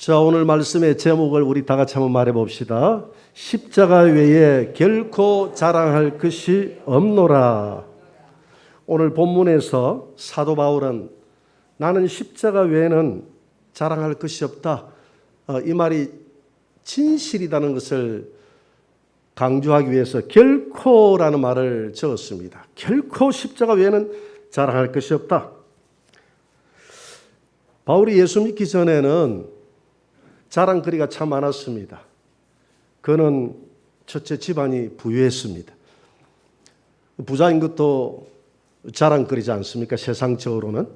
자, 오늘 말씀의 제목을 우리 다 같이 한번 말해 봅시다. 십자가 외에 결코 자랑할 것이 없노라. 오늘 본문에서 사도 바울은 나는 십자가 외에는 자랑할 것이 없다. 이 말이 진실이라는 것을 강조하기 위해서 결코라는 말을 적었습니다. 결코 십자가 외에는 자랑할 것이 없다. 바울이 예수 믿기 전에는 자랑거리가 참 많았습니다. 그는 첫째 집안이 부유했습니다. 부자인 것도 자랑거리지 않습니까? 세상적으로는.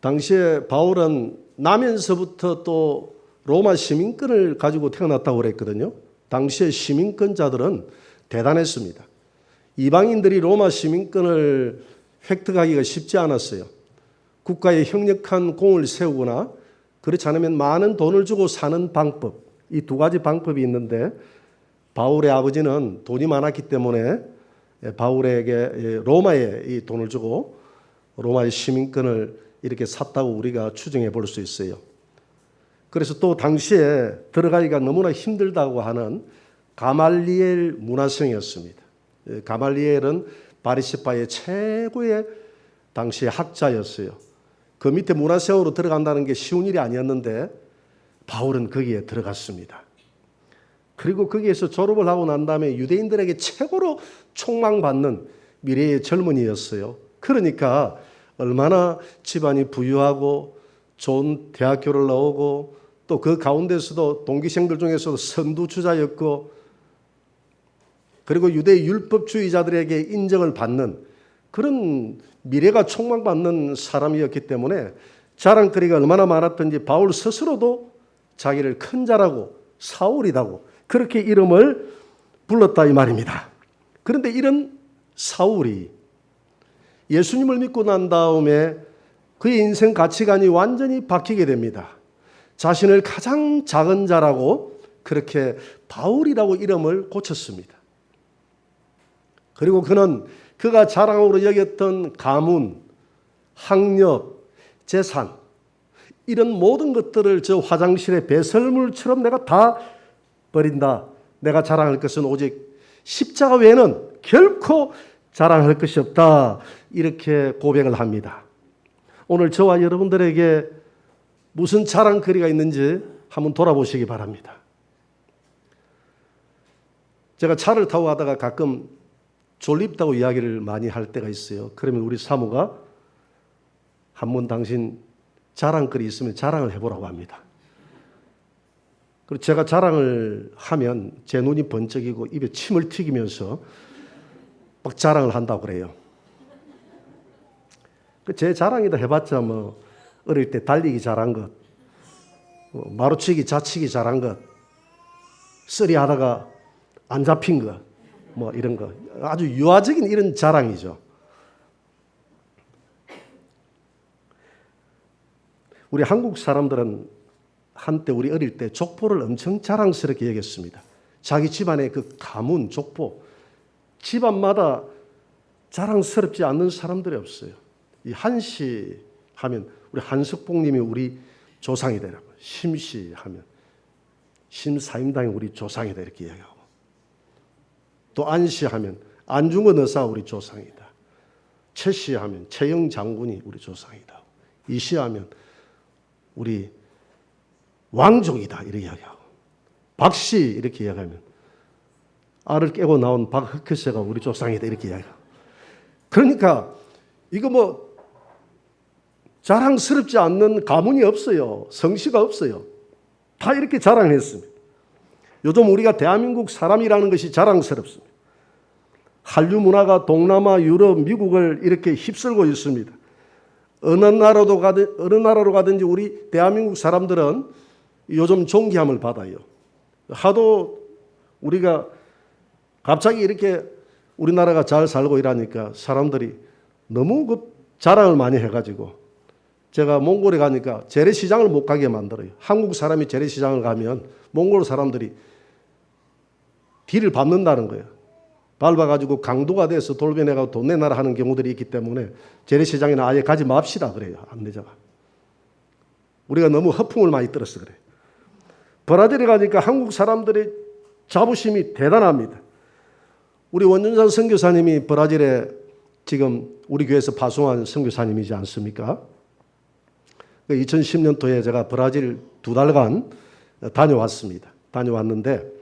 당시에 바울은 나면서부터 또 로마 시민권을 가지고 태어났다고 그랬거든요. 당시에 시민권자들은 대단했습니다. 이방인들이 로마 시민권을 획득하기가 쉽지 않았어요. 국가에 협력한 공을 세우거나 그렇지 않으면 많은 돈을 주고 사는 방법, 이 두 가지 방법이 있는데 바울의 아버지는 돈이 많았기 때문에 바울에게 로마에 이 돈을 주고 로마의 시민권을 이렇게 샀다고 우리가 추정해 볼 수 있어요. 그래서 또 당시에 들어가기가 너무나 힘들다고 하는 가말리엘 문화생이었습니다. 가말리엘은 바리새파의 최고의 당시의 학자였어요. 그 밑에 문화생으로 들어간다는 게 쉬운 일이 아니었는데 바울은 거기에 들어갔습니다. 그리고 거기에서 졸업을 하고 난 다음에 유대인들에게 최고로 촉망받는 미래의 젊은이였어요. 그러니까 얼마나 집안이 부유하고 좋은 대학교를 나오고 또 그 가운데서도 동기생들 중에서도 선두주자였고 그리고 유대 율법주의자들에게 인정을 받는 그런 미래가 촉망받는 사람이었기 때문에 자랑거리가 얼마나 많았던지 바울 스스로도 자기를 큰 자라고 사울이라고 그렇게 이름을 불렀다 이 말입니다. 그런데 이런 사울이 예수님을 믿고 난 다음에 그의 인생 가치관이 완전히 바뀌게 됩니다. 자신을 가장 작은 자라고 그렇게 바울이라고 이름을 고쳤습니다. 그리고 그는 그가 자랑으로 여겼던 가문, 학력, 재산 이런 모든 것들을 저 화장실의 배설물처럼 내가 다 버린다. 내가 자랑할 것은 오직 십자가 외에는 결코 자랑할 것이 없다. 이렇게 고백을 합니다. 오늘 저와 여러분들에게 무슨 자랑거리가 있는지 한번 돌아보시기 바랍니다. 제가 차를 타고 가다가 가끔 졸립다고 이야기를 많이 할 때가 있어요. 그러면 우리 사모가 한번 당신 자랑거리 있으면 자랑을 해보라고 합니다. 그리고 제가 자랑을 하면 제 눈이 번쩍이고 입에 침을 튀기면서 막 자랑을 한다고 그래요. 제 자랑이다 해봤자 뭐 어릴 때 달리기 잘한 것, 마루치기 자치기 잘한 것, 쓰리 하다가 안 잡힌 것, 뭐 이런 거 아주 유아적인 이런 자랑이죠. 우리 한국 사람들은 한때 우리 어릴 때 족보를 엄청 자랑스럽게 여겼습니다. 자기 집안의 그 가문, 족보, 집안마다 자랑스럽지 않는 사람들이 없어요. 이 한씨 하면 우리 한석봉님이 우리 조상이다. 심씨 하면 심사임당이 우리 조상이다 이렇게 이야기하고 또 안씨 하면 안중근 의사가 우리 조상이다. 최씨 하면 최영 장군이 우리 조상이다. 이씨 하면 우리 왕족이다 이렇게 이야기하고 박씨 이렇게 이야기하면 알을 깨고 나온 박흑효세가 우리 조상이다 이렇게 이야기하고 그러니까 이거 뭐 자랑스럽지 않는 가문이 없어요. 성씨가 없어요. 다 이렇게 자랑했습니다. 요즘 우리가 대한민국 사람이라는 것이 자랑스럽습니다. 한류 문화가 동남아, 유럽, 미국을 이렇게 휩쓸고 있습니다. 어느 나라로 가든지 우리 대한민국 사람들은 요즘 존귀함을 받아요. 하도 우리가 갑자기 이렇게 우리나라가 잘 살고 이러니까 사람들이 너무 그 자랑을 많이 해가지고 제가 몽골에 가니까 재래시장을 못 가게 만들어요. 한국 사람이 재래시장을 가면 몽골 사람들이 뒤를 밟는다는 거예요. 밟아가지고 강도가 돼서 돌변해가지고 돈 내놔라 하는 경우들이 있기 때문에 재래시장에는 아예 가지 맙시다 그래요. 안내자가. 우리가 너무 허풍을 많이 들어서 그래. 브라질에 가니까 한국 사람들의 자부심이 대단합니다. 우리 원준산 선교사님이 브라질에 지금 우리 교회에서 파송한 선교사님이지 않습니까? 2010년도에 제가 브라질 2달간 다녀왔습니다. 다녀왔는데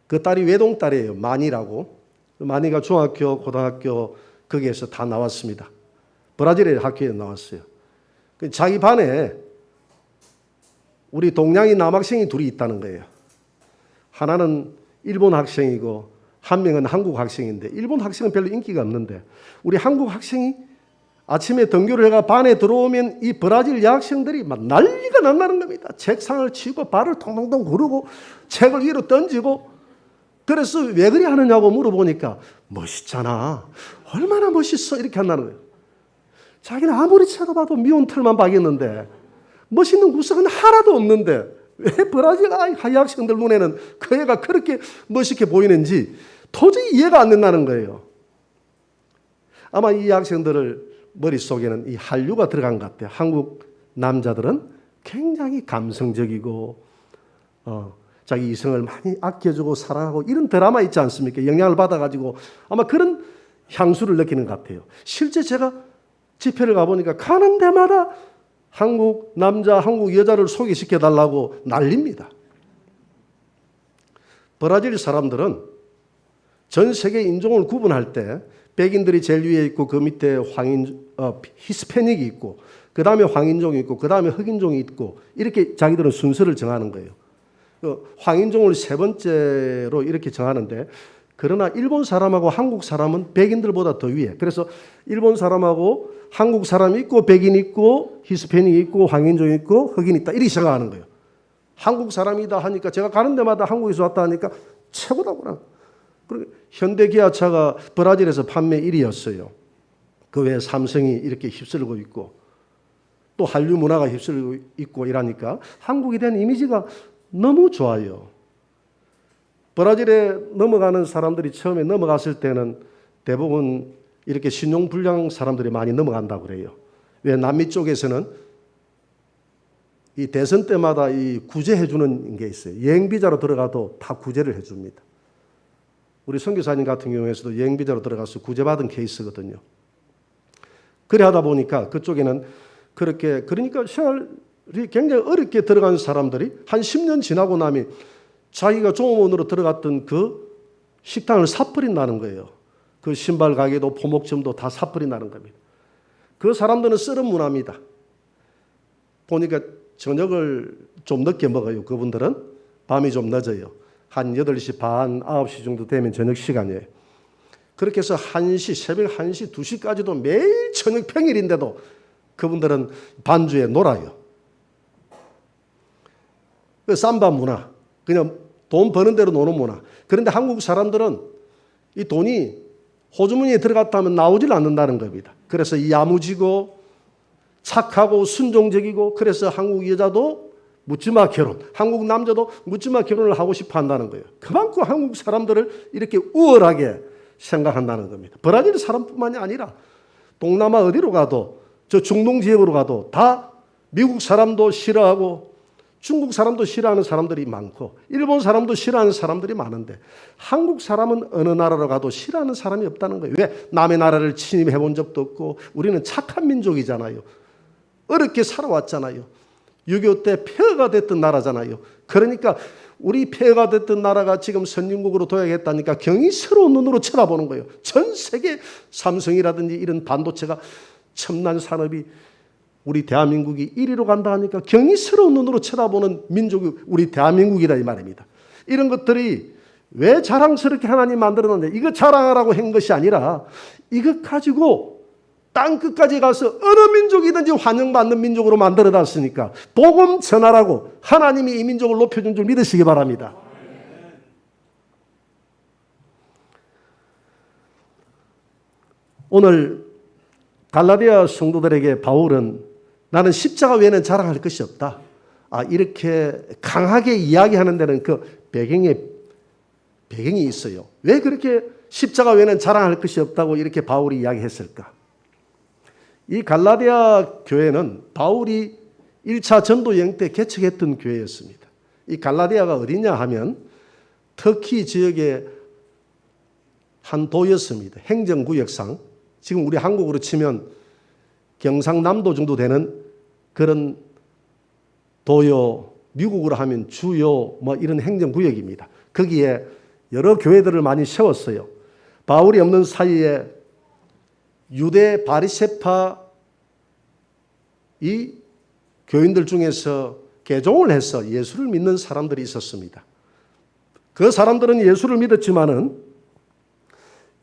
그 딸이 외동딸이에요. 마니라고. 마니가 중학교, 고등학교 거기에서 다 나왔습니다. 브라질의 학교에 나왔어요. 자기 반에 우리 동양인 남학생이 둘이 있다는 거예요. 하나는 일본 학생이고 한 명은 한국 학생인데 일본 학생은 별로 인기가 없는데 우리 한국 학생이 아침에 등교를 해가 반에 들어오면 이 브라질 여학생들이 막 난리가 난다는 겁니다. 책상을 치고 발을 통통통 구르고 책을 위로 던지고 그래서 왜 그리 하느냐고 물어보니까 멋있잖아. 얼마나 멋있어. 이렇게 한다는 거예요. 자기는 아무리 쳐다봐도 미운 털만 박였는데 멋있는 구석은 하나도 없는데 왜 브라질 학생들 눈에는 그 애가 그렇게 멋있게 보이는지 도저히 이해가 안 된다는 거예요. 아마 이 학생들을 머릿속에는 이 한류가 들어간 것 같아요. 한국 남자들은 굉장히 감성적이고 자기 이성을 많이 아껴주고 사랑하고 이런 드라마 있지 않습니까? 영향을 받아가지고 아마 그런 향수를 느끼는 것 같아요. 실제 제가 집회를 가보니까 가는 데마다 한국 남자, 한국 여자를 소개시켜달라고 난립니다. 브라질 사람들은 전 세계 인종을 구분할 때 백인들이 제일 위에 있고 그 밑에 히스패닉이 있고 그 다음에 황인종이 있고 그 다음에 흑인종이 있고 이렇게 자기들은 순서를 정하는 거예요. 황인종을 세 번째로 이렇게 정하는데 그러나 일본 사람하고 한국 사람은 백인들보다 더 위에. 그래서 일본 사람하고 한국 사람이 있고 백인이 있고 히스패닉이 있고 황인종이 있고 흑인이 있다 이렇게 생각하는 거예요. 한국 사람이다 하니까 제가 가는 데마다 한국에서 왔다 하니까 최고다구나. 그리고 현대기아차가 브라질에서 판매 1위였어요. 그 외에 삼성이 이렇게 휩쓸고 있고 또 한류 문화가 휩쓸고 있고 이러니까 한국에 대한 이미지가 너무 좋아요. 브라질에 넘어가는 사람들이 처음에 넘어갔을 때는 대부분 이렇게 신용불량 사람들이 많이 넘어간다고 그래요. 왜 남미 쪽에서는 이 대선 때마다 이 구제해 주는 게 있어요. 여행 비자로 들어가도 다 구제를 해 줍니다. 우리 선교사님 같은 경우에서도 여행 비자로 들어가서 구제받은 케이스거든요. 그래 하다 보니까 그쪽에는 그러니까 생활이 굉장히 어렵게 들어간 사람들이 한 10년 지나고 나면 자기가 종업원으로 들어갔던 그 식당을 사버린다는 거예요. 그 신발 가게도 포목점도 다 사버린다는 겁니다. 그 사람들은 썰은 문화입니다. 보니까 저녁을 좀 늦게 먹어요. 그분들은 밤이 좀 늦어요. 한 8시 반, 9시 정도 되면 저녁 시간이에요. 그렇게 해서 1시, 새벽 1시, 2시까지도 매일 저녁 평일인데도 그분들은 반주에 놀아요. 그 삼바 문화, 그냥 돈 버는 대로 노는 문화. 그런데 한국 사람들은 이 돈이 호주머니에 들어갔다 하면 나오질 않는다는 겁니다. 그래서 야무지고 착하고 순종적이고 그래서 한국 여자도 묻지마 결혼, 한국 남자도 묻지마 결혼을 하고 싶어 한다는 거예요. 그만큼 한국 사람들을 이렇게 우월하게 생각한다는 겁니다. 브라질 사람뿐만이 아니라 동남아 어디로 가도 저 중동 지역으로 가도 다 미국 사람도 싫어하고 중국 사람도 싫어하는 사람들이 많고 일본 사람도 싫어하는 사람들이 많은데 한국 사람은 어느 나라로 가도 싫어하는 사람이 없다는 거예요. 왜? 남의 나라를 침입해 본 적도 없고 우리는 착한 민족이잖아요. 어렵게 살아왔잖아요. 6.25 때 폐허가 됐던 나라잖아요. 그러니까 우리 폐허가 됐던 나라가 지금 선진국으로 도약했다니까 경이스러운 눈으로 쳐다보는 거예요. 전 세계 삼성이라든지 이런 반도체가 첨단 산업이 우리 대한민국이 1위로 간다 하니까 경이스러운 눈으로 쳐다보는 민족이 우리 대한민국이다 이 말입니다. 이런 것들이 왜 자랑스럽게 하나님 만들었는데 이거 자랑하라고 한 것이 아니라 이것 가지고 땅끝까지 가서 어느 민족이든지 환영받는 민족으로 만들어놨으니까 복음 전하라고 하나님이 이 민족을 높여준 줄 믿으시기 바랍니다. 오늘 갈라디아 성도들에게 바울은 나는 십자가 외에는 자랑할 것이 없다. 이렇게 강하게 이야기하는 데는 그 배경이 있어요. 왜 그렇게 십자가 외에는 자랑할 것이 없다고 이렇게 바울이 이야기했을까? 이 갈라디아 교회는 바울이 1차 전도 여행 때 개척했던 교회였습니다. 이 갈라디아가 어디냐 하면 터키 지역의 한 도였습니다. 행정구역상. 지금 우리 한국으로 치면 경상남도 정도 되는 그런 도요, 미국으로 하면 주요 뭐 이런 행정구역입니다. 거기에 여러 교회들을 많이 세웠어요. 바울이 없는 사이에 유대 바리새파 이 교인들 중에서 개종을 해서 예수를 믿는 사람들이 있었습니다. 그 사람들은 예수를 믿었지만은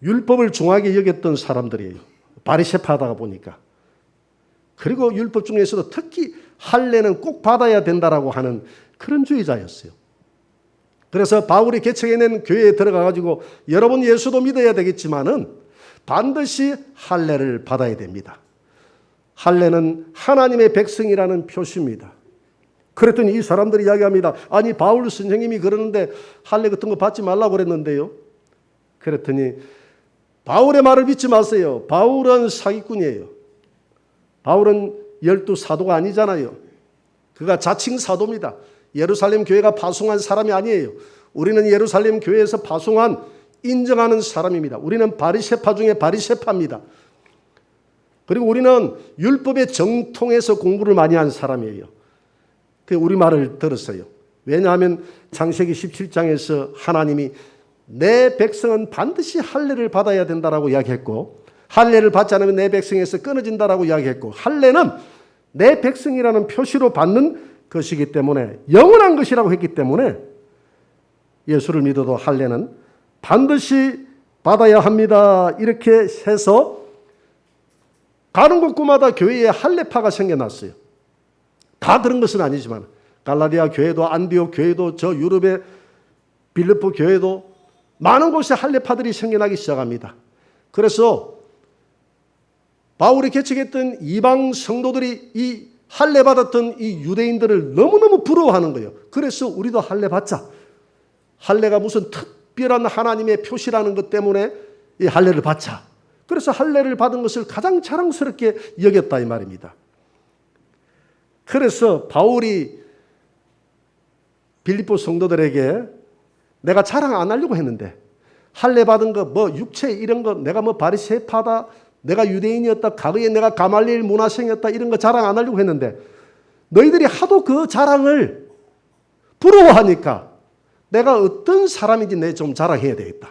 율법을 중하게 여겼던 사람들이에요. 바리새파다 보니까. 그리고 율법 중에서도 특히 할례는 꼭 받아야 된다라고 하는 그런 주의자였어요. 그래서 바울이 개척해낸 교회에 들어가가지고 여러분 예수도 믿어야 되겠지만은 반드시 할례를 받아야 됩니다. 할례는 하나님의 백성이라는 표시입니다. 그랬더니 이 사람들이 이야기합니다. 아니 바울 선생님이 그러는데 할례 같은 거 받지 말라고 그랬는데요. 그랬더니 바울의 말을 믿지 마세요. 바울은 사기꾼이에요. 바울은 12사도가 아니잖아요. 그가 자칭 사도입니다. 예루살렘 교회가 파송한 사람이 아니에요. 우리는 예루살렘 교회에서 파송한 인정하는 사람입니다. 우리는 바리새파 중에 바리새파입니다. 그리고 우리는 율법의 정통에서 공부를 많이 한 사람이에요. 우리 말을 들었어요. 왜냐하면 창세기 17장에서 하나님이 내 백성은 반드시 할례를 받아야 된다라고 이야기했고 할례를 받지 않으면 내 백성에서 끊어진다라고 이야기했고 할례는 내 백성이라는 표시로 받는 것이기 때문에 영원한 것이라고 했기 때문에 예수를 믿어도 할례는 반드시 받아야 합니다. 이렇게 해서 가는 곳마다 교회에 할례파가 생겨났어요. 다 그런 것은 아니지만 갈라디아 교회도 안디옥 교회도 저 유럽의 빌립보 교회도 많은 곳에 할례파들이 생겨나기 시작합니다. 그래서 바울이 개척했던 이방 성도들이 이 할례 받았던 이 유대인들을 너무너무 부러워하는 거예요. 그래서 우리도 할례 받자. 할례가 무슨 특별한 하나님의 표시라는 것 때문에 이 할례를 받자. 그래서 할례를 받은 것을 가장 자랑스럽게 여겼다 이 말입니다. 그래서 바울이 빌립보 성도들에게 내가 자랑 안 하려고 했는데 할례 받은 거 뭐 육체 이런 거 내가 뭐 바리새파다 내가 유대인이었다 과거에 내가 가말리엘 문화생이었다 이런 거 자랑 안 하려고 했는데 너희들이 하도 그 자랑을 부러워하니까 내가 어떤 사람인지 내 좀 자랑해야 되겠다.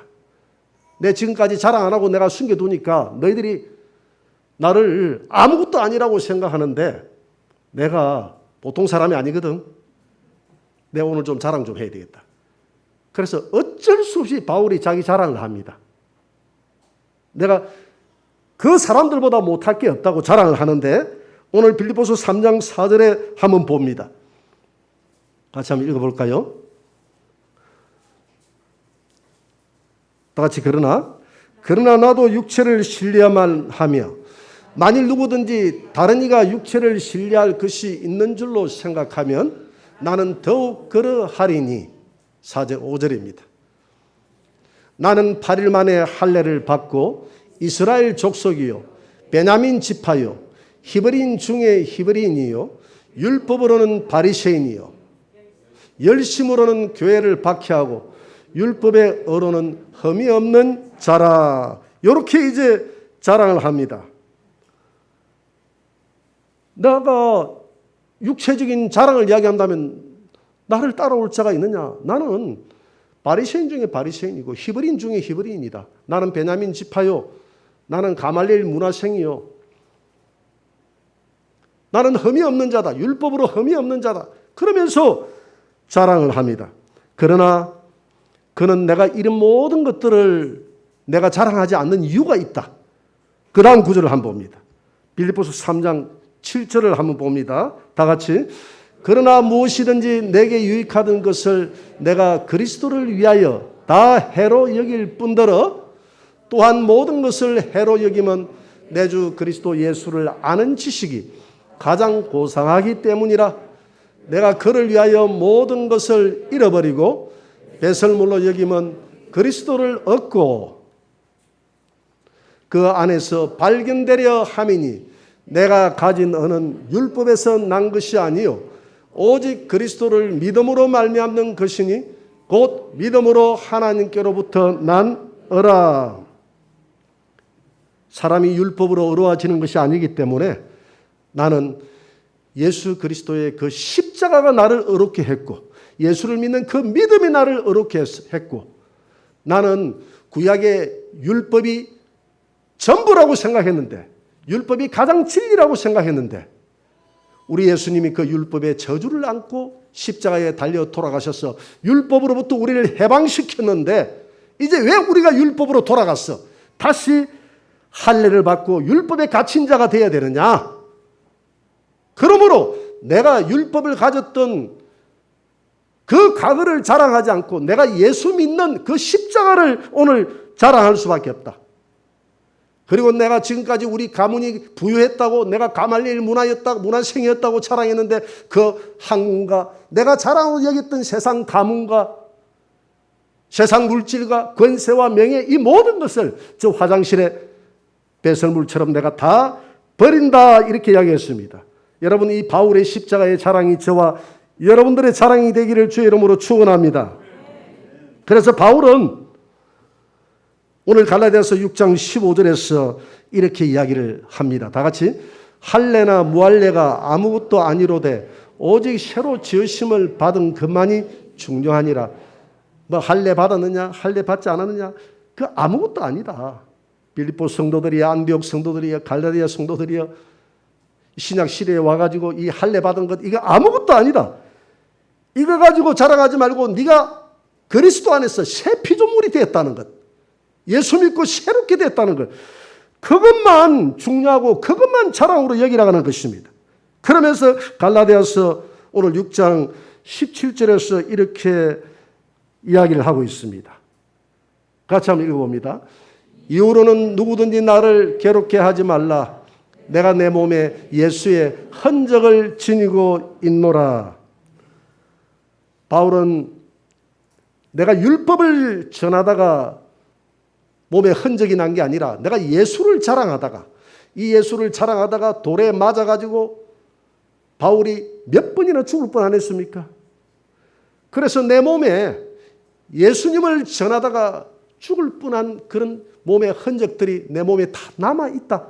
내 지금까지 자랑 안 하고 내가 숨겨두니까 너희들이 나를 아무것도 아니라고 생각하는데 내가 보통 사람이 아니거든. 내가 오늘 좀 자랑 좀 해야 되겠다. 그래서 어쩔 수 없이 바울이 자기 자랑을 합니다. 내가 그 사람들보다 못할 게 없다고 자랑을 하는데 오늘 빌립보서 3장 4절에 한번 봅니다. 같이 한번 읽어볼까요? 다 같이 그러나 나도 육체를 신뢰야만 하며 만일 누구든지 다른 이가 육체를 신뢰할 것이 있는 줄로 생각하면 나는 더욱 그러하리니 4절 5절입니다. 나는 8일 만에 할례를 받고 이스라엘 족속이요 베냐민 지파요 히브리인 중에 히브리인이요 율법으로는 바리새인이요 열심으로는 교회를 박해하고 율법의 어로는 흠이 없는 자라. 이렇게 이제 자랑을 합니다. 내가 육체적인 자랑을 이야기한다면 나를 따라올 자가 있느냐? 나는 바리새인 중에 바리새인이고 히브리인 중에 히브리인이다. 나는 베냐민 지파요. 나는 가말리엘 문화생이요. 나는 흠이 없는 자다. 율법으로 흠이 없는 자다. 그러면서 자랑을 합니다. 그러나 그는 내가 이런 모든 것들을 내가 자랑하지 않는 이유가 있다. 그 다음 구절을 한번 봅니다. 빌립보서 3장 7절을 한번 봅니다. 다 같이. 그러나 무엇이든지 내게 유익하던 것을 내가 그리스도를 위하여 다 해로 여길 뿐더러 또한 모든 것을 해로 여기면 내 주 그리스도 예수를 아는 지식이 가장 고상하기 때문이라. 내가 그를 위하여 모든 것을 잃어버리고 배설물로 여기면 그리스도를 얻고 그 안에서 발견되려 함이니 내가 가진 은은 율법에서 난 것이 아니요 오직 그리스도를 믿음으로 말미암는 것이니 곧 믿음으로 하나님께로부터 난 의라. 사람이 율법으로 의로워지는 것이 아니기 때문에 나는 예수 그리스도의 그 십자가가 나를 의롭게 했고 예수를 믿는 그 믿음이 나를 의롭게 했고 나는 구약의 율법이 전부라고 생각했는데 율법이 가장 진리라고 생각했는데 우리 예수님이 그 율법의 저주를 안고 십자가에 달려 돌아가셔서 율법으로부터 우리를 해방시켰는데 이제 왜 우리가 율법으로 돌아갔어? 다시 할례를 받고 율법에 갇힌 자가 되어야 되느냐? 그러므로 내가 율법을 가졌던 그 과거를 자랑하지 않고 내가 예수 믿는 그 십자가를 오늘 자랑할 수밖에 없다. 그리고 내가 지금까지 우리 가문이 부유했다고 내가 가말리엘 문화생이었다고 자랑했는데 그 학문과 내가 자랑으로 여겼던 세상 가문과 세상 물질과 권세와 명예 이 모든 것을 저 화장실에 배설물처럼 내가 다 버린다 이렇게 이야기했습니다. 여러분 이 바울의 십자가의 자랑이 저와 여러분들의 자랑이 되기를 주의 이름으로 축원합니다. 그래서 바울은 오늘 갈라디아서 6장 15절에서 이렇게 이야기를 합니다. 다 같이 할례나 무할례가 아무것도 아니로되 오직 새로 지으심을 받은 것만이 중요하니라. 뭐 할례 받았느냐 할례 받지 않았느냐 그 아무것도 아니다. 빌립보 성도들이야 안디옥 성도들이야 갈라디아 성도들이야 신약 시대에 와가지고 이 할례 받은 것 이거 아무것도 아니다. 이거 가지고 자랑하지 말고 네가 그리스도 안에서 새 피조물이 되었다는 것, 예수 믿고 새롭게 됐다는 것, 그것만 중요하고 그것만 자랑으로 여기라는 것입니다. 그러면서 갈라디아서 오늘 6장 17절에서 이렇게 이야기를 하고 있습니다. 같이 한번 읽어봅니다. 이후로는 누구든지 나를 괴롭게 하지 말라. 내가 내 몸에 예수의 흔적을 지니고 있노라. 바울은 내가 율법을 전하다가 몸에 흔적이 난 게 아니라 내가 예수를 자랑하다가 이 예수를 자랑하다가 돌에 맞아가지고 바울이 몇 번이나 죽을 뻔 안 했습니까? 그래서 내 몸에 예수님을 전하다가 죽을 뻔한 그런 몸의 흔적들이 내 몸에 다 남아있다.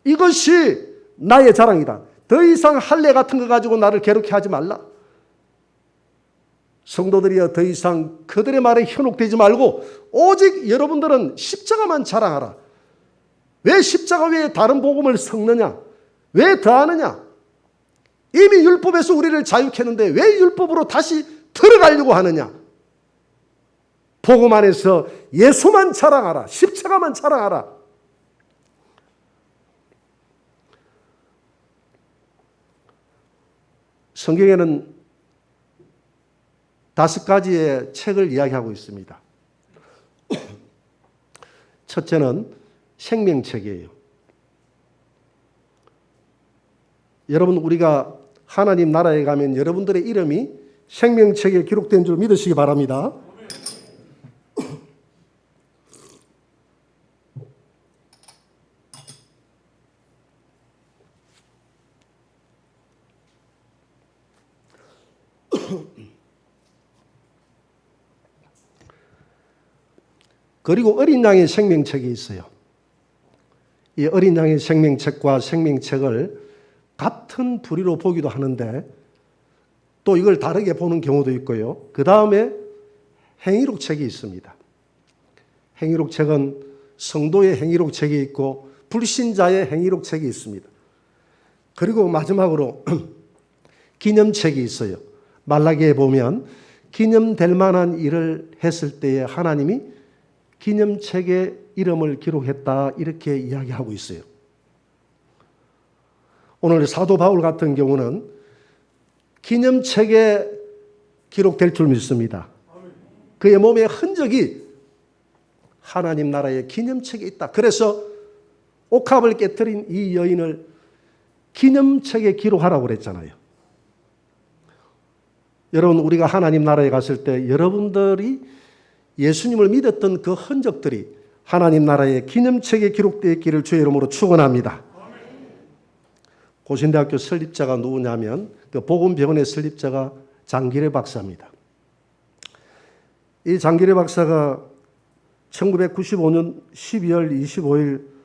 이것이 나의 자랑이다. 더 이상 할례 같은 거 가지고 나를 괴롭게 하지 말라. 성도들이여 더 이상 그들의 말에 현혹되지 말고 오직 여러분들은 십자가만 자랑하라. 왜 십자가 외에 다른 복음을 섞느냐? 왜 더하느냐? 이미 율법에서 우리를 자유케 했는데 왜 율법으로 다시 들어가려고 하느냐? 복음 안에서 예수만 자랑하라. 십자가만 자랑하라. 성경에는 5가지의 책을 이야기하고 있습니다. 첫째는 생명책이에요. 여러분 우리가 하나님 나라에 가면 여러분들의 이름이 생명책에 기록된 줄 믿으시기 바랍니다. 그리고 어린 양의 생명책이 있어요. 이 어린 양의 생명책과 생명책을 같은 부리로 보기도 하는데 또 이걸 다르게 보는 경우도 있고요. 그 다음에 행위록책이 있습니다. 행위록책은 성도의 행위록책이 있고 불신자의 행위록책이 있습니다. 그리고 마지막으로 기념책이 있어요. 말라기에 보면 기념될 만한 일을 했을 때에 하나님이 기념책에 이름을 기록했다 이렇게 이야기하고 있어요. 오늘 사도 바울 같은 경우는 기념책에 기록될 줄 믿습니다. 그의 몸의 흔적이 하나님 나라의 기념책에 있다. 그래서 옥합을 깨뜨린 이 여인을 기념책에 기록하라고 그랬잖아요. 여러분 우리가 하나님 나라에 갔을 때 여러분들이 예수님을 믿었던 그 흔적들이 하나님 나라의 기념책에 기록되어 있기를 주의 이름으로 축원합니다. 고신대학교 설립자가 누구냐면 그 복음병원의 설립자가 장기래 박사입니다. 이 장기래 박사가 1995년 12월 25일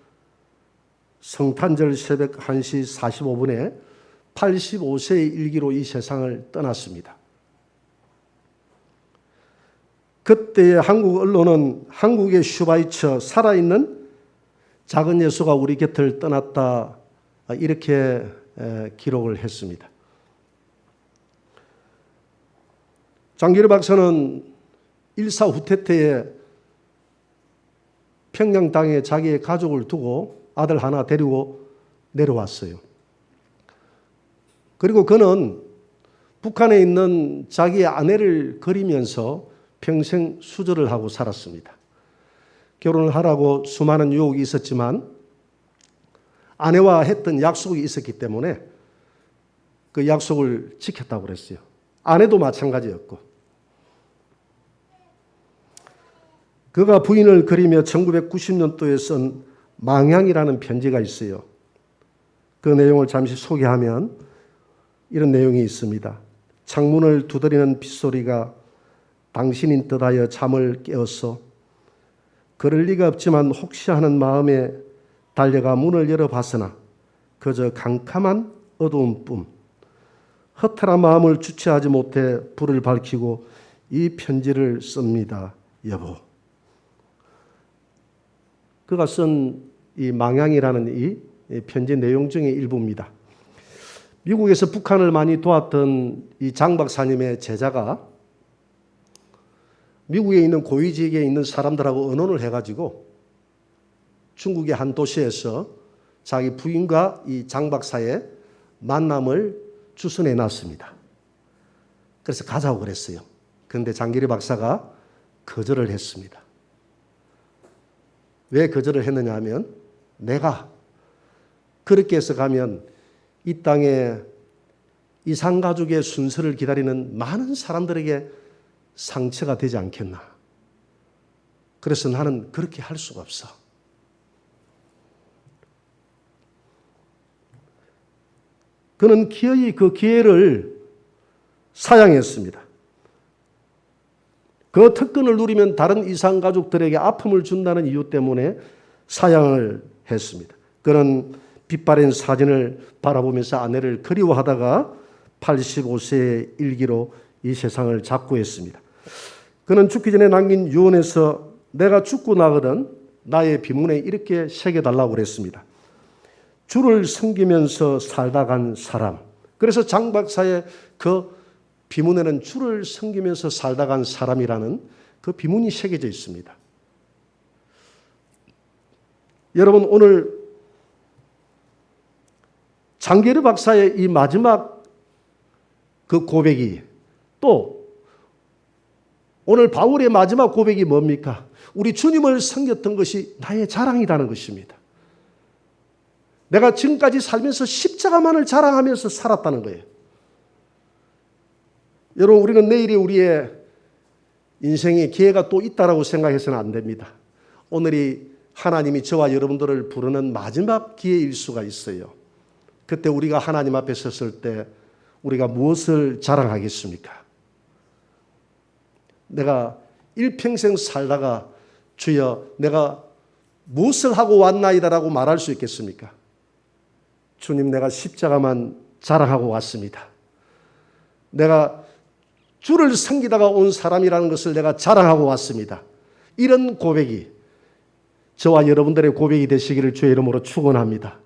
성탄절 새벽 1시 45분에 85세의 일기로 이 세상을 떠났습니다. 그때의 한국 언론은 한국의 슈바이처 살아있는 작은 예수가 우리 곁을 떠났다 이렇게 기록을 했습니다. 장기래 박사는 일사 후퇴 때에 평양 땅에 자기의 가족을 두고 아들 하나 데리고 내려왔어요. 그리고 그는 북한에 있는 자기의 아내를 그리면서 평생 수절을 하고 살았습니다. 결혼을 하라고 수많은 유혹이 있었지만 아내와 했던 약속이 있었기 때문에 그 약속을 지켰다고 그랬어요. 아내도 마찬가지였고. 그가 부인을 그리며 1990년도에 쓴 망향이라는 편지가 있어요. 그 내용을 잠시 소개하면 이런 내용이 있습니다. 창문을 두드리는 빗소리가 당신인 듯하여 잠을 깨웠어. 그럴 리가 없지만 혹시 하는 마음에 달려가 문을 열어봤으나 그저 캄캄한 어두운 뿐. 허탈한 마음을 주체하지 못해 불을 밝히고 이 편지를 씁니다. 여보. 그가 쓴 이 망향이라는 이 편지 내용 중의 일부입니다. 미국에서 북한을 많이 도왔던 이 장 박사님의 제자가 미국에 있는 고위직에 있는 사람들하고 의논을 해가지고 중국의 한 도시에서 자기 부인과 이 장 박사의 만남을 주선해 놨습니다. 그래서 가자고 그랬어요. 그런데 장기래 박사가 거절을 했습니다. 왜 거절을 했느냐 하면 내가 그렇게 해서 가면 이 땅에 이산가족의 순서를 기다리는 많은 사람들에게 상처가 되지 않겠나. 그래서 나는 그렇게 할 수가 없어. 그는 기어이 그 기회를 사양했습니다. 그 특권을 누리면 다른 이산가족들에게 아픔을 준다는 이유 때문에 사양을 했습니다. 그는 빛바랜 사진을 바라보면서 아내를 그리워하다가 85세의 일기로 이 세상을 작고했습니다. 그는 죽기 전에 남긴 유언에서 내가 죽고 나거든 나의 비문에 이렇게 새겨달라고 그랬습니다. 주를 섬기면서 살다 간 사람. 그래서 장 박사의 그 비문에는 주를 섬기면서 살다 간 사람이라는 그 비문이 새겨져 있습니다. 여러분 오늘 장기래 박사의 이 마지막 그 고백이 또 오늘 바울의 마지막 고백이 뭡니까? 우리 주님을 섬겼던 것이 나의 자랑이라는 것입니다. 내가 지금까지 살면서 십자가만을 자랑하면서 살았다는 거예요. 여러분 우리는 내일이 우리의 인생의 기회가 또 있다라고 생각해서는 안 됩니다. 오늘이 하나님이 저와 여러분들을 부르는 마지막 기회일 수가 있어요. 그때 우리가 하나님 앞에 섰을 때 우리가 무엇을 자랑하겠습니까? 내가 일평생 살다가 주여 내가 무엇을 하고 왔나이다라고 말할 수 있겠습니까? 주님 내가 십자가만 자랑하고 왔습니다. 내가 주를 섬기다가 온 사람이라는 것을 내가 자랑하고 왔습니다. 이런 고백이 저와 여러분들의 고백이 되시기를 주의 이름으로 축원합니다.